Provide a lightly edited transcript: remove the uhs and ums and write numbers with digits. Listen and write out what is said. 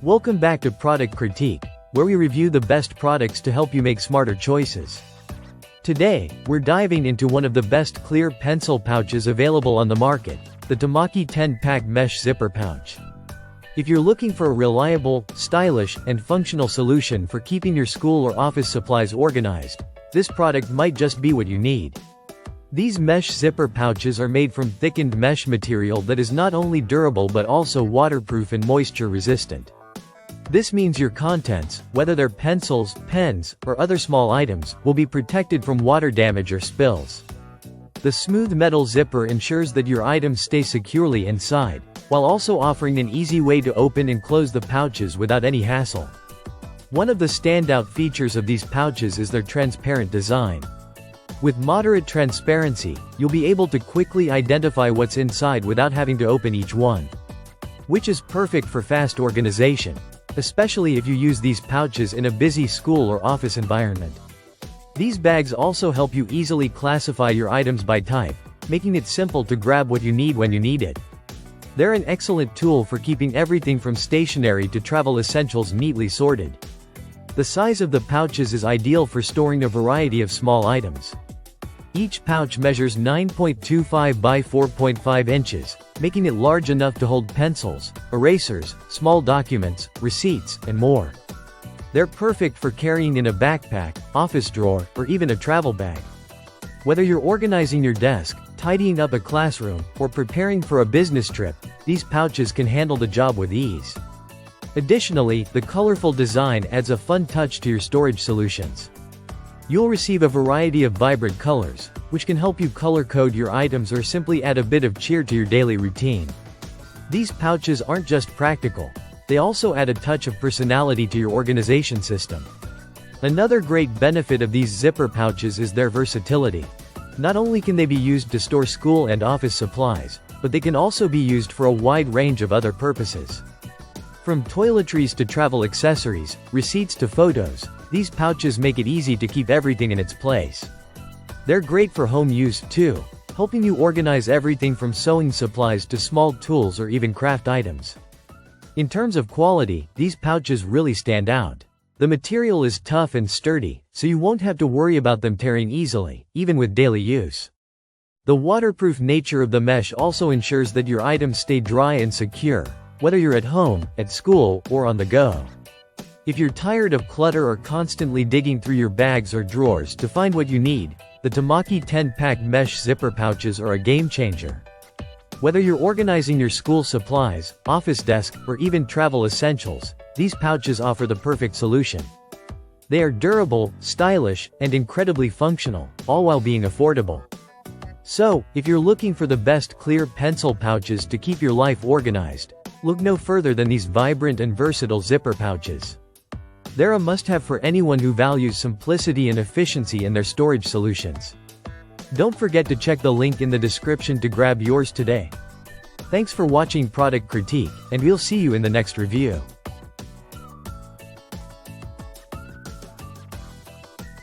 Welcome back to Product Critique, where we review the best products to help you make smarter choices. Today, we're diving into one of the best clear pencil pouches available on the market, the Tamaki 10-pack mesh zipper pouch. If you're looking for a reliable, stylish, and functional solution for keeping your school or office supplies organized, this product might just be what you need. These mesh zipper pouches are made from thickened mesh material that is not only durable but also waterproof and moisture resistant. This means your contents, whether they're pencils, pens, or other small items, will be protected from water damage or spills. The smooth metal zipper ensures that your items stay securely inside, while also offering an easy way to open and close the pouches without any hassle. One of the standout features of these pouches is their transparent design. With moderate transparency, you'll be able to quickly identify what's inside without having to open each one. Which is perfect for fast organization, especially if you use these pouches in a busy school or office environment. These bags also help you easily classify your items by type, making it simple to grab what you need when you need it. They're an excellent tool for keeping everything from stationery to travel essentials neatly sorted. The size of the pouches is ideal for storing a variety of small items. Each pouch measures 9.25 by 4.5 inches, making it large enough to hold pencils, erasers, small documents, receipts, and more. They're perfect for carrying in a backpack, office drawer, or even a travel bag. Whether you're organizing your desk, tidying up a classroom, or preparing for a business trip, these pouches can handle the job with ease. Additionally, the colorful design adds a fun touch to your storage solutions. You'll receive a variety of vibrant colors, which can help you color code your items or simply add a bit of cheer to your daily routine. These pouches aren't just practical, they also add a touch of personality to your organization system. Another great benefit of these zipper pouches is their versatility. Not only can they be used to store school and office supplies, but they can also be used for a wide range of other purposes. From toiletries to travel accessories, receipts to photos, these pouches make it easy to keep everything in its place. They're great for home use, too, helping you organize everything from sewing supplies to small tools or even craft items. In terms of quality, these pouches really stand out. The material is tough and sturdy, so you won't have to worry about them tearing easily, even with daily use. The waterproof nature of the mesh also ensures that your items stay dry and secure, whether you're at home, at school, or on the go. If you're tired of clutter or constantly digging through your bags or drawers to find what you need, the Tamaki 10-pack mesh zipper pouches are a game changer. Whether you're organizing your school supplies, office desk, or even travel essentials, these pouches offer the perfect solution. They are durable, stylish, and incredibly functional, all while being affordable. So, if you're looking for the best clear pencil pouches to keep your life organized, look no further than these vibrant and versatile zipper pouches. They're a must-have for anyone who values simplicity and efficiency in their storage solutions. Don't forget to check the link in the description to grab yours today. Thanks for watching Product Critique, and we'll see you in the next review.